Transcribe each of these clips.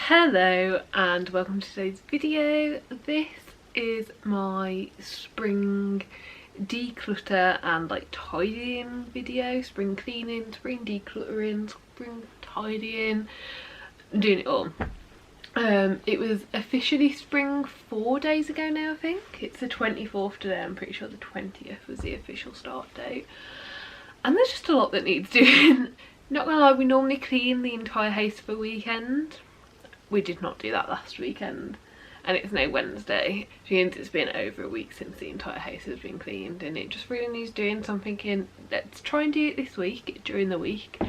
Hello and welcome to today's video. This is my spring declutter and like tidying video. Spring cleaning, spring decluttering, spring tidying, doing it all. It was officially spring 4 days ago now, I think. It's the 24th today. I'm pretty sure the 20th was the official start date. And there's just a lot that needs doing. Not gonna lie, we normally clean the entire house for a weekend. We did not do that last weekend, and it's now Wednesday, which means it's been over a week since the entire house has been cleaned, and it just really needs doing. So I'm thinking, let's try and do it this week, during the week,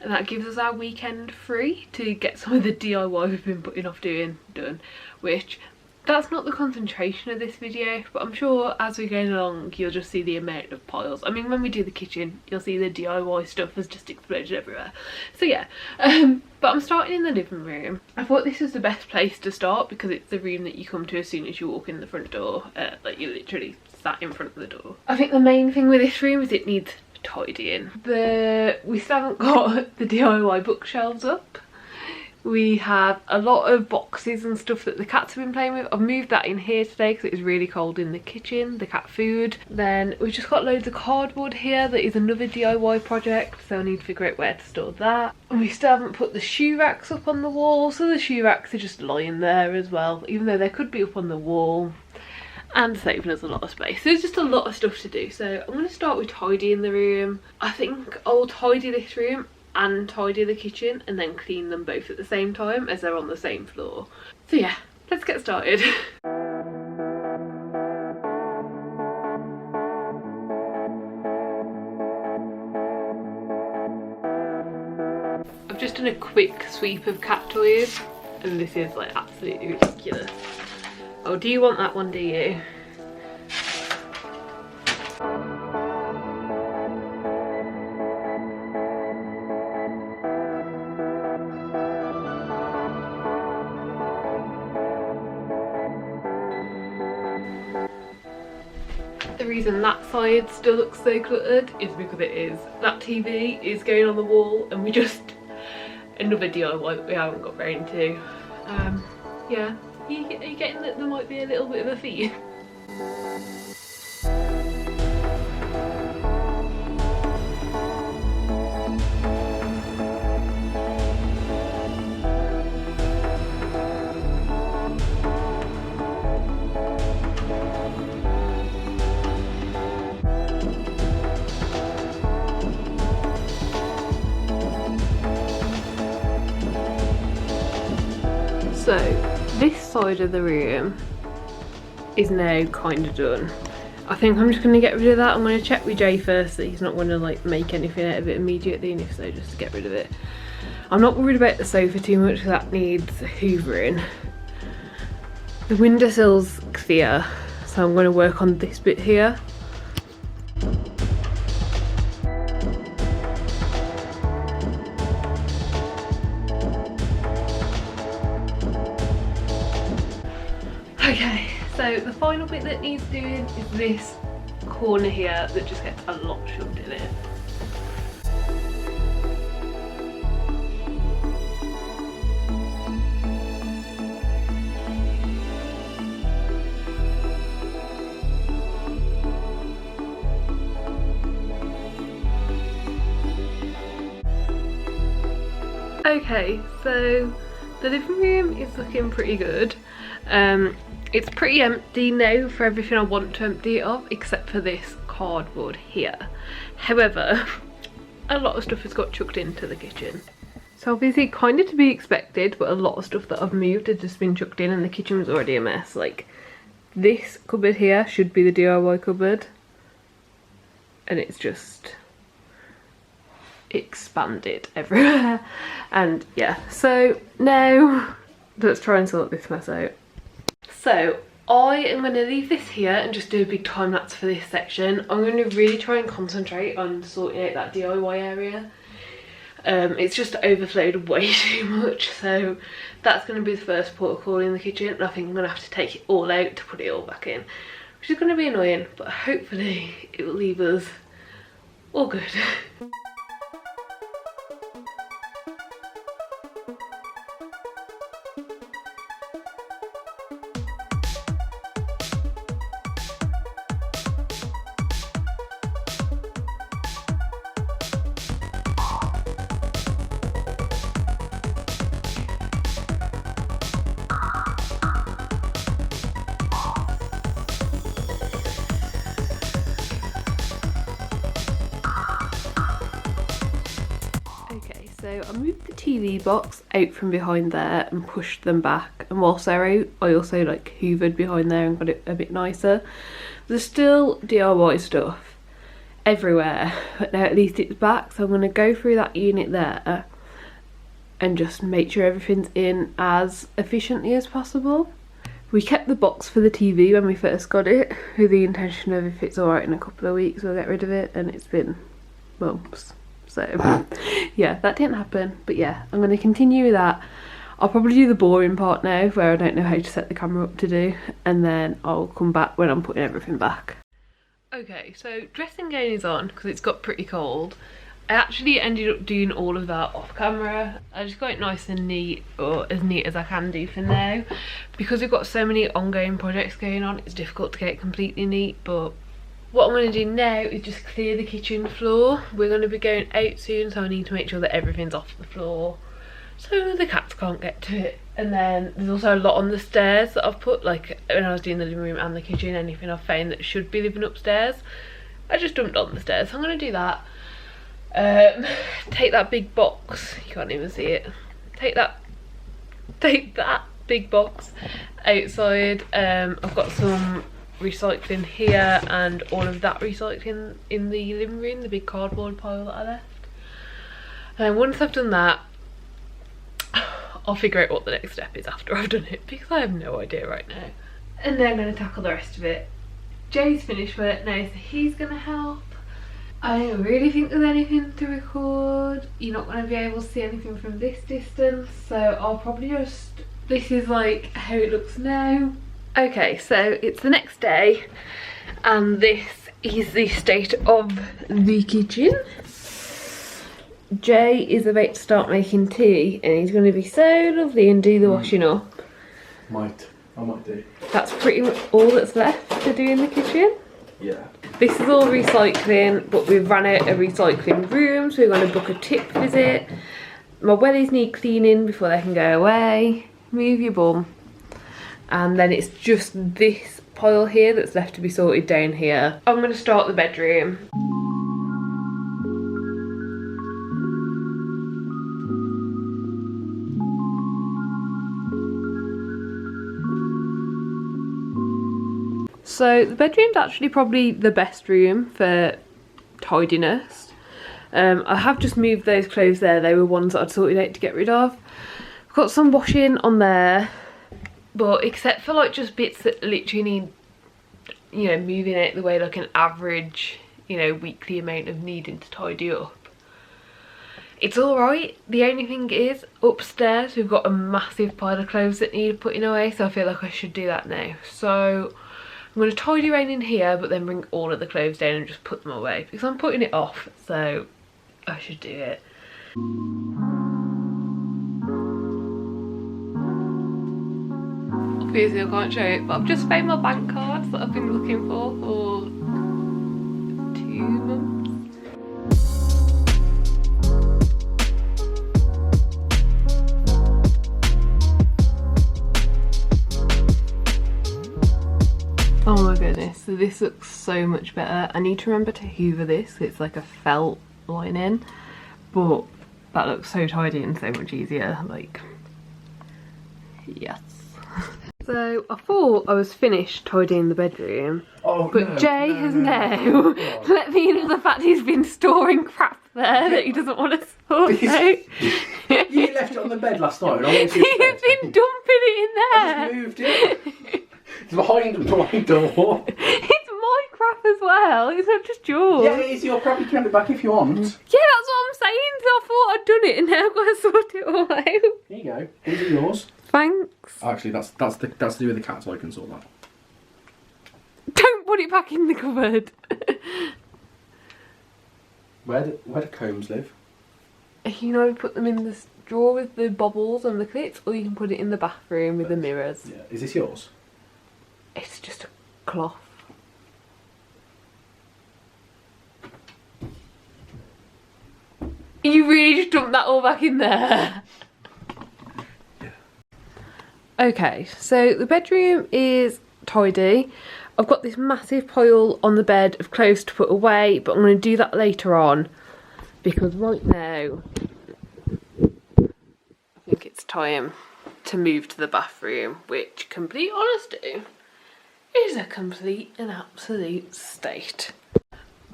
and that gives us our weekend free to get some of the DIY we've been putting off doing done, which that's not the concentration of this video, but I'm sure as we go along you'll just see the amount of piles. I mean, when we do the kitchen you'll see the DIY stuff has just exploded everywhere. So yeah, but I'm starting in the living room. I thought this was the best place to start because it's the room that you come to as soon as you walk in the front door. Like you're literally sat in front of the door. I think the main thing with this room is it needs tidying. We still haven't got the DIY bookshelves up. We have a lot of boxes and stuff that the cats have been playing with. I've moved that in here today because it was really cold in the kitchen, the cat food. Then we've just got loads of cardboard here that is another DIY project, so I need to figure out where to store that. And we still haven't put the shoe racks up on the wall, so the shoe racks are just lying there as well, even though they could be up on the wall and saving us a lot of space. So there's just a lot of stuff to do. So I'm going to start with tidying the room. I think I'll tidy this room and tidy the kitchen and then clean them both at the same time as they're on the same floor. So yeah, let's get started. I've just done a quick sweep of cat toys and this is like absolutely ridiculous. Oh, do you want that one, do you? The reason that side still looks so cluttered is because it is. That TV is going on the wall and we just, another DIY that we haven't got round to. Yeah, are you getting that there might be a little bit of a theme? So this side of the room is now kind of done. I think I'm just going to get rid of that. I'm going to check with Jay first that he's not going to like make anything out of it immediately, and if so, just get rid of it. I'm not worried about the sofa too much because that needs hoovering. The windowsill's clear, so I'm going to work on this bit here. Okay, so the final bit that needs doing is this corner here that just gets a lot shoved in it. Okay, so the living room is looking pretty good. It's pretty empty now for everything I want to empty it of, except for this cardboard here. However, a lot of stuff has got chucked into the kitchen. So obviously kind of to be expected, but a lot of stuff that I've moved has just been chucked in and the kitchen was already a mess. Like this cupboard here should be the DIY cupboard, and it's just expanded everywhere. And yeah, so now let's try and sort this mess out. So I am going to leave this here and just do a big time lapse for this section. I'm going to really try and concentrate on sorting out that DIY area. It's just overflowed way too much, so that's going to be the first port of call in the kitchen, and I think I'm going to have to take it all out to put it all back in, which is going to be annoying, but hopefully it will leave us all good. I moved the TV box out from behind there and pushed them back, and whilst they're out I also like hoovered behind there and got it a bit nicer. There's still DIY stuff everywhere, but now at least it's back, so I'm going to go through that unit there and just make sure everything's in as efficiently as possible. We kept the box for the TV when we first got it with the intention of if it's alright in a couple of weeks we'll get rid of it, and it's been months. So yeah, that didn't happen, but yeah, I'm going to continue with that. I'll probably do the boring part now where I don't know how to set the camera up to do, and then I'll come back when I'm putting everything back. Okay, so dressing gown is on because it's got pretty cold. I actually ended up doing all of that off camera. I just got it nice and neat, or as neat as I can do for now. Because we've got so many ongoing projects going on, it's difficult to get it completely neat, but what I'm going to do now is just clear the kitchen floor. We're going to be going out soon, so I need to make sure that everything's off the floor so the cats can't get to it. And then there's also a lot on the stairs that I've put, like when I was doing the living room and the kitchen, anything I've found that should be living upstairs I just dumped on the stairs, so I'm going to do that. Take that big box, you can't even see it, take that big box outside. I've got some recycling here and all of that recycling in the living room, the big cardboard pile that I left. And once I've done that, I'll figure out what the next step is after I've done it, because I have no idea right now. And then I'm going to tackle the rest of it. Jay's finished work now, so he's going to help. I don't really think there's anything to record. You're not going to be able to see anything from this distance, so I'll probably just... This is like how it looks now. Okay, so it's the next day and this is the state of the kitchen. Jay is about to start making tea and he's going to be so lovely and do the washing up. I might do. That's pretty much all that's left to do in the kitchen. Yeah. This is all recycling, but we've run out of recycling rooms. We're going to book a tip visit. My wellies need cleaning before they can go away. Move your bum. And then it's just this pile here that's left to be sorted down here. I'm going to start the bedroom. So the bedroom's actually probably the best room for tidiness. I have just moved those clothes there. They were ones that I'd sorted out to get rid of. I've got some washing on there, but except for like just bits that literally need, you know, moving out the way, like an average, you know, weekly amount of needing to tidy up, it's alright. The only thing is, upstairs we've got a massive pile of clothes that need putting away, so I feel like I should do that now. So I'm going to tidy around in here, but then bring all of the clothes down and just put them away, because I'm putting it off, so I should do it. Obviously I can't show it, but I've just found my bank cards that I've been looking for 2 months. Oh my goodness, so this looks so much better. I need to remember to hoover this, it's like a felt lining, but that looks so tidy and so much easier, like, yes. So I thought I was finished tidying the bedroom, but no, Jay has now let me know the fact he's been storing crap there that he doesn't want to sort out. You left it on the bed last night and I went to You've been dumping it in there. I just moved it. It's behind my door. It's my crap as well, it's not just yours. Yeah, it is your crap, you can have it back if you want. Yeah, that's what I'm saying, so I thought I'd done it and now I've got to sort it all out. Here you go, these are yours. Thanks. Actually, that's to do with the cat, so I can sort that. Don't put it back in the cupboard. Where do combs live? You can either put them in the drawer with the bobbles and the clips, or you can put it in the bathroom with the mirrors. Yeah. Is this yours? It's just a cloth. You really just dumped that all back in there? Okay, so the bedroom is tidy. I've got this massive pile on the bed of clothes to put away, but I'm going to do that later on because right now think it's time to move to the bathroom, which, complete honesty, is a complete and absolute state.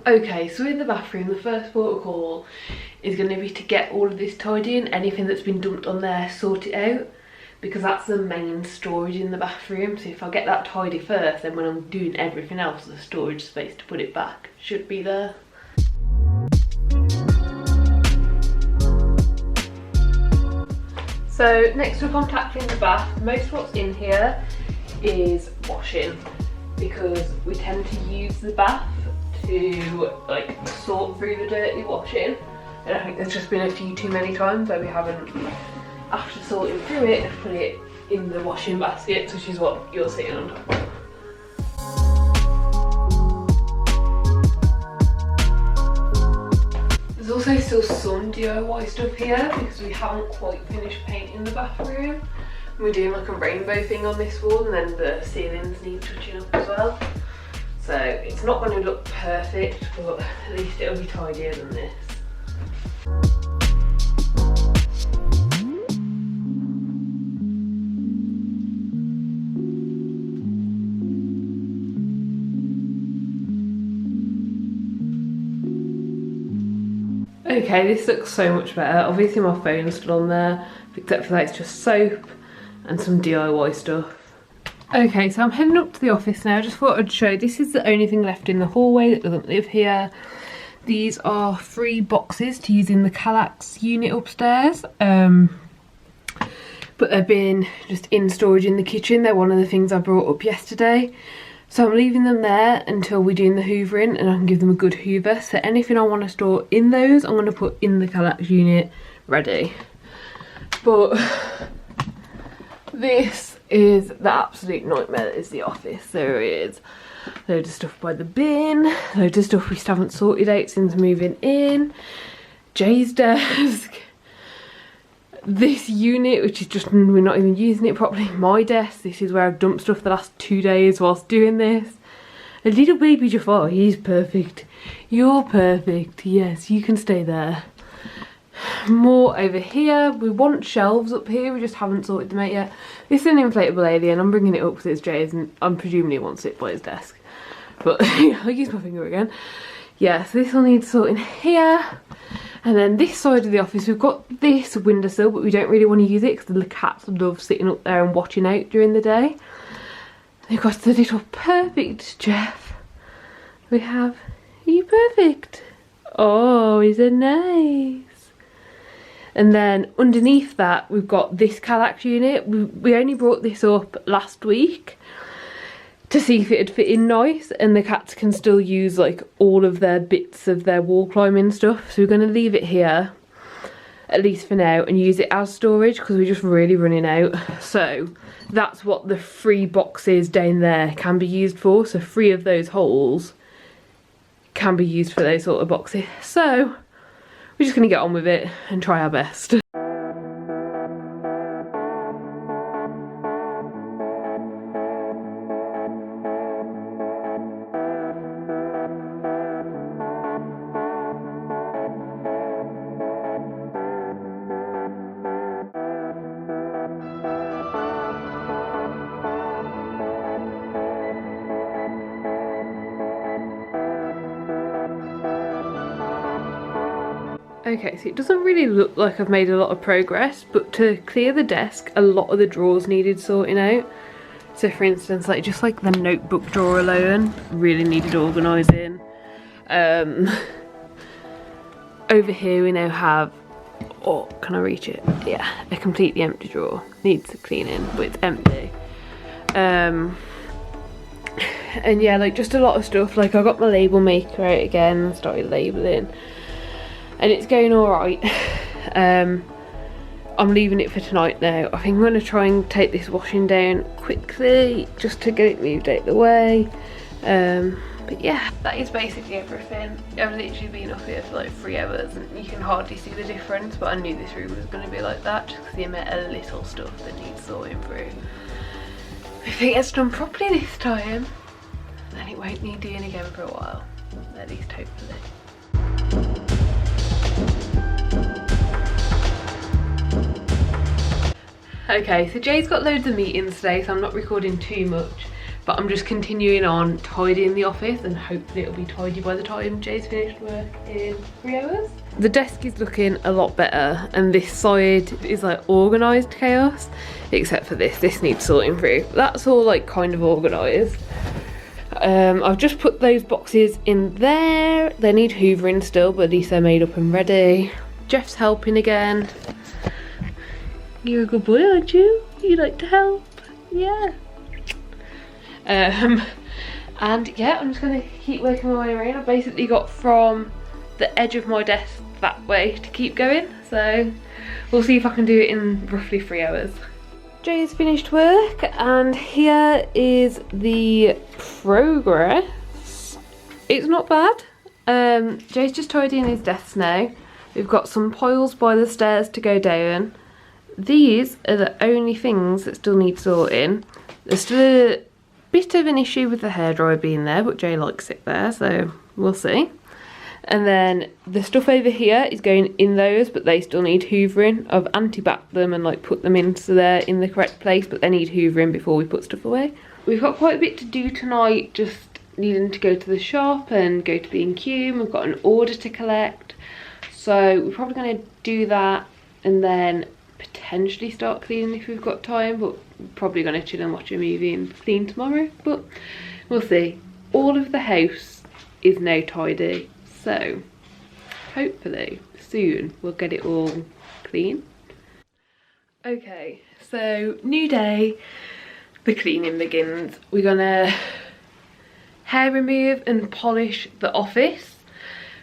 Okay, so in the bathroom, the first protocol is going to be to get all of this tidy and anything that's been dumped on there, sort it out, because that's the main storage in the bathroom. So if I get that tidy first, then when I'm doing everything else, the storage space to put it back should be there. So next up, I'm tackling the bath. Most of what's in here is washing, because we tend to use the bath to like sort through the dirty washing, and I think there's just been a few too many times where we haven't, after sorting through it, put it in the washing baskets, which is what you're sitting on top of. There's also still some DIY stuff here because we haven't quite finished painting the bathroom. We're doing like a rainbow thing on this wall, and then the ceilings need touching up as well. So it's not going to look perfect, but at least it'll be tidier than this. Okay, this looks so much better. Obviously my phone's still on there, except for that it's just soap and some DIY stuff. Okay, so I'm heading up to the office now. I just thought I'd show, this is the only thing left in the hallway that doesn't live here. These are 3 boxes to use in the Kallax unit upstairs. But they've been just in storage in the kitchen. They're one of the things I brought up yesterday. So I'm leaving them there until we're doing the hoovering, and I can give them a good hoover. So anything I want to store in those, I'm going to put in the Kallax unit ready. But this is the absolute nightmare that is the office. There is loads of stuff by the bin, loads of stuff we still haven't sorted out since moving in, Jay's desk, this unit which is just, we're not even using it properly, my desk, this is where I've dumped stuff the last 2 days whilst doing this. A little baby Jafar, he's perfect, you're perfect, yes, you can stay there. More over here. We want shelves up here, we just haven't sorted them out yet. This is an inflatable alien. I'm bringing it up because it's Jay's and I'm presuming he wants it by his desk. But yeah, I'll use my finger again. Yeah, so this will need sorting here. And then this side of the office, we've got this windowsill, but we don't really want to use it because the cats love sitting up there and watching out during the day. We've got the little perfect Jeff. We have, are you perfect? Oh, is it nice? And then underneath that, we've got this Kallax unit. We only brought this up last week to see if it'd fit in nice, and the cats can still use like all of their bits of their wall climbing stuff. So we're going to leave it here, at least for now, and use it as storage because we're just really running out. So that's what the 3 boxes down there can be used for. So 3 of those holes can be used for those sort of boxes. So we're just going to get on with it and try our best. Okay, so it doesn't really look like I've made a lot of progress, but to clear the desk, a lot of the drawers needed sorting out. So for instance, like just like the notebook drawer alone really needed organising. Over here we now have, oh, can I reach it? Yeah, a completely empty drawer. Needs cleaning, but it's empty. And yeah, like just a lot of stuff. Like I got my label maker out again, started labelling. And it's going alright. I'm leaving it for tonight now. I think I'm going to try and take this washing down quickly just to get it moved out of the way. But yeah, that is basically everything. I've literally been up here for like 3 hours and you can hardly see the difference, but I knew this room was going to be like that just because the amount of little stuff that needs sorting through. If it gets done properly this time, then it won't need doing again for a while. At least hopefully. Okay, so Jay's got loads of meetings today, so I'm not recording too much, but I'm just continuing on tidying the office, and hopefully it'll be tidy by the time Jay's finished work in 3 hours. The desk is looking a lot better, and this side is like organised chaos, except for this. This needs sorting through. That's all like kind of organised. I've just put those boxes in there. They need hoovering still, but at least they're made up and ready. Jeff's helping again. You're a good boy, aren't you? You like to help? Yeah. And yeah, I'm just gonna keep working my way around. I've basically got from the edge of my desk that way to keep going, so we'll see if I can do it in roughly 3 hours. Jay's finished work, and here is the progress. It's not bad. Jay's just tidying his desk now. We've got some piles by the stairs to go down. These are the only things that still need sorting. There's still a bit of an issue with the hairdryer being there, but Jay likes it there, so we'll see. And then the stuff over here is going in those, but they still need hoovering. I've anti-backed them and like put them in so they're in the correct place, but they need hoovering before we put stuff away. We've got quite a bit to do tonight, just needing to go to the shop and go to B&Q. We've got an order to collect, so we're probably going to do that and then potentially start cleaning if we've got time, but we're probably going to chill and watch a movie and clean tomorrow, but we'll see. All of the house is now tidy, so hopefully soon we'll get it all clean. Okay, so new day, the cleaning begins. We're gonna hair remove and polish the office.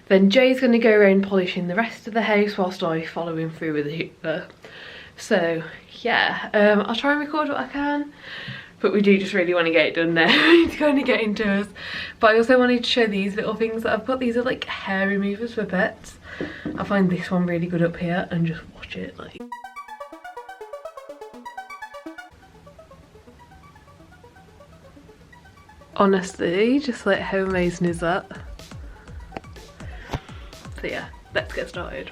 Then Jay's gonna go around polishing the rest of the house whilst I follow him through with the h.eather. So yeah, I'll try and record what I can, but we do just really want to get it done now. It's kind of getting to us. But I also wanted to show these little things that I've got. These are like hair removers for pets. I find this one really good up here, and just watch it like. Honestly, just like how amazing is that? So yeah, let's get started.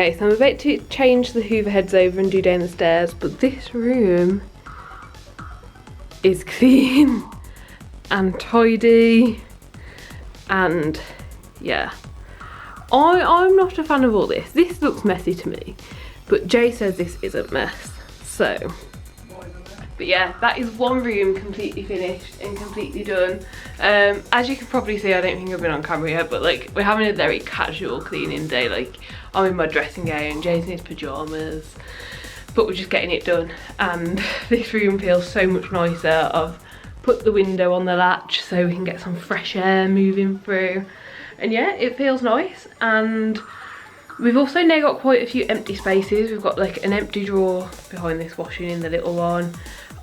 Okay, so I'm about to change the hoover heads over and do down the stairs, but this room is clean and tidy, and yeah. I'm not a fan of all this. This looks messy to me, but Jay says this isn't mess, so. But yeah, that is one room completely finished and completely done. As you can probably see, I don't think I've been on camera yet, but like we're having a very casual cleaning day. Like I'm in my dressing gown, Jay's in his pyjamas, but we're just getting it done. And this room feels so much nicer. I've put the window on the latch so we can get some fresh air moving through. And yeah, it feels nice. And we've also now got quite a few empty spaces. We've got like an empty drawer behind this washing in the little one.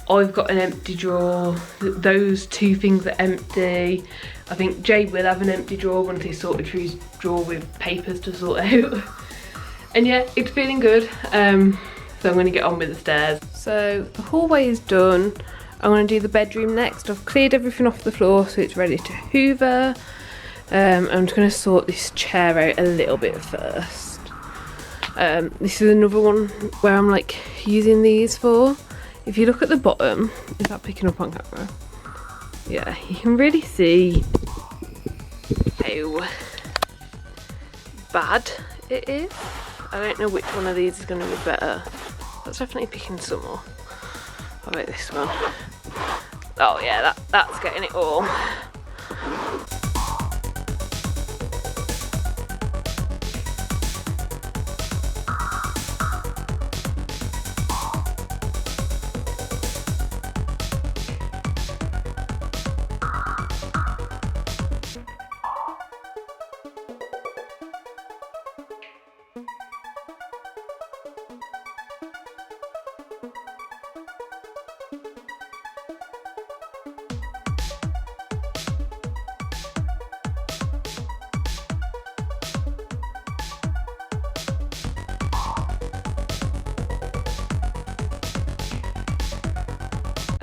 I've got an empty drawer. Those two things are empty. I think Jay will have an empty drawer once he's sorted through his drawer with papers to sort out. And yeah, it's feeling good. So I'm going to get on with the stairs. So the hallway is done. I'm going to do the bedroom next. I've cleared everything off the floor so it's ready to hoover. I'm just going to sort this chair out a little bit first. This is another one where I'm like using these for. If you look at the bottom, is that picking up on camera? Yeah, you can really see how bad it is. I don't know which one of these is going to be better. That's definitely picking some more. How about this one? Oh yeah, that's getting it all.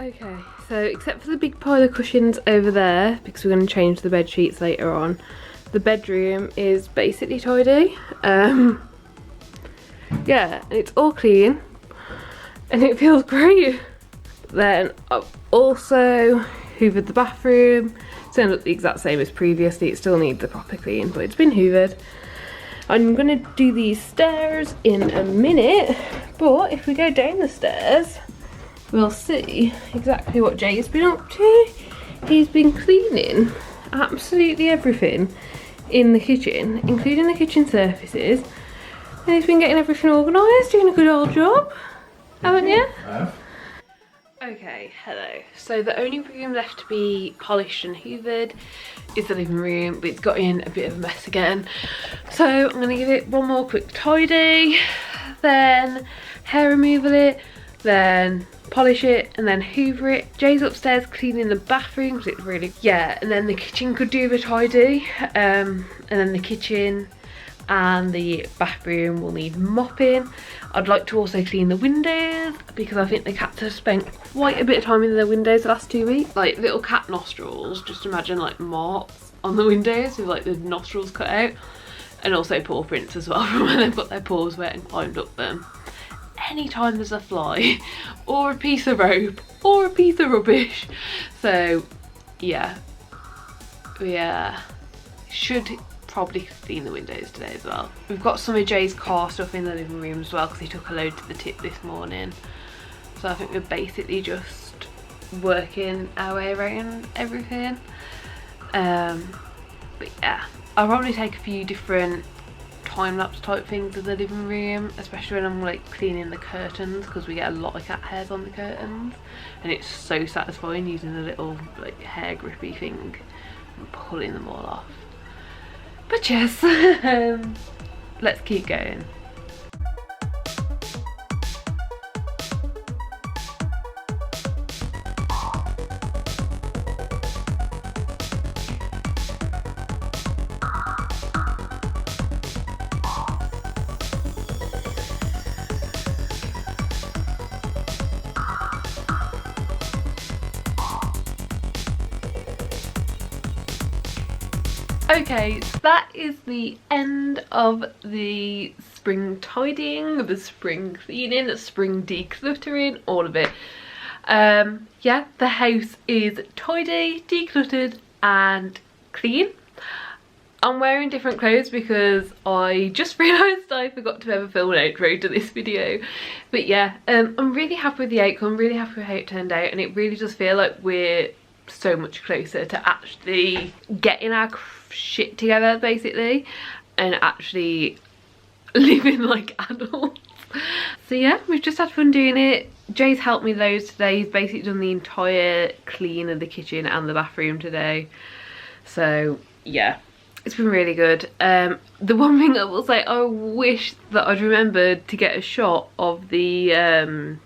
Okay, so except for the big pile of cushions over there, because we're going to change the bed sheets later on, the bedroom is basically tidy. Yeah, and it's all clean and it feels great. Then I've also hoovered the bathroom. It's going to look the exact same as previously. It still needs a proper clean, but it's been hoovered. I'm going to do these stairs in a minute, but if we go down the stairs, we'll see exactly what Jay's been up to. He's been cleaning absolutely everything in the kitchen, including the kitchen surfaces, and he's been getting everything organised, doing a good old job, haven't you? Okay, hello. So the only room left to be polished and hoovered is the living room, but it's got in a bit of a mess again. So I'm going to give it one more quick tidy, then hair removal it, then polish it, and then hoover it. Jay's upstairs cleaning the bathroom because it's really, yeah, and then the kitchen could do the tidy, and then the kitchen and the bathroom will need mopping. I'd like to also clean the windows because I think the cats have spent quite a bit of time in the windows the last 2 weeks. Like little cat nostrils, just imagine like marks on the windows with like the nostrils cut out, and also paw prints as well from when they've got their paws wet and climbed up them. Anytime there's a fly or a piece of rope or a piece of rubbish. So yeah, we should probably clean the windows today as well. We've got some of Jay's car stuff in the living room as well because he took a load to the tip this morning. So I think we're basically just working our way around everything. But yeah, I'll probably take a few different time-lapse type things in the living room, especially when I'm like cleaning the curtains, because we get a lot of cat hairs on the curtains and it's so satisfying using a little like hair grippy thing and pulling them all off. But yes, let's keep going. Okay, so that is the end of the spring tidying, the spring cleaning, the spring decluttering, all of it. Yeah, the house is tidy, decluttered and clean. I'm wearing different clothes because I just realised I forgot to ever film an outro to this video. But yeah, I'm really happy with the outcome, really happy with how it turned out, and it really does feel like we're so much closer to actually getting our shit together basically and actually living like adults. So yeah, we've just had fun doing it. Jay's helped me loads today. He's basically done the entire clean of the kitchen and the bathroom today. So yeah, it's been really good. The one thing I will say, I wish that I'd remembered to get a shot of the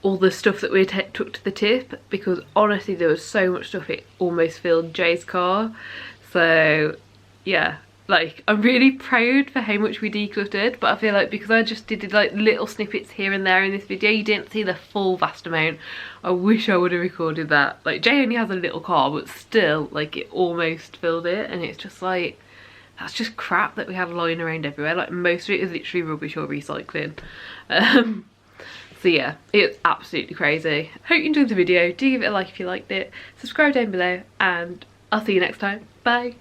all the stuff that we took to the tip, because honestly there was so much stuff it almost filled Jay's car. So yeah, like I'm really proud for how much we decluttered, but I feel like because I just did like little snippets here and there in this video, you didn't see the full vast amount. I wish I would have recorded that. Like Jay only has a little car, but still like it almost filled it, and it's just like, that's just crap that we had lying around everywhere. Like most of it is literally rubbish or recycling. So yeah, it's absolutely crazy. Hope you enjoyed the video. Do give it a like if you liked it. Subscribe down below and I'll see you next time. Bye.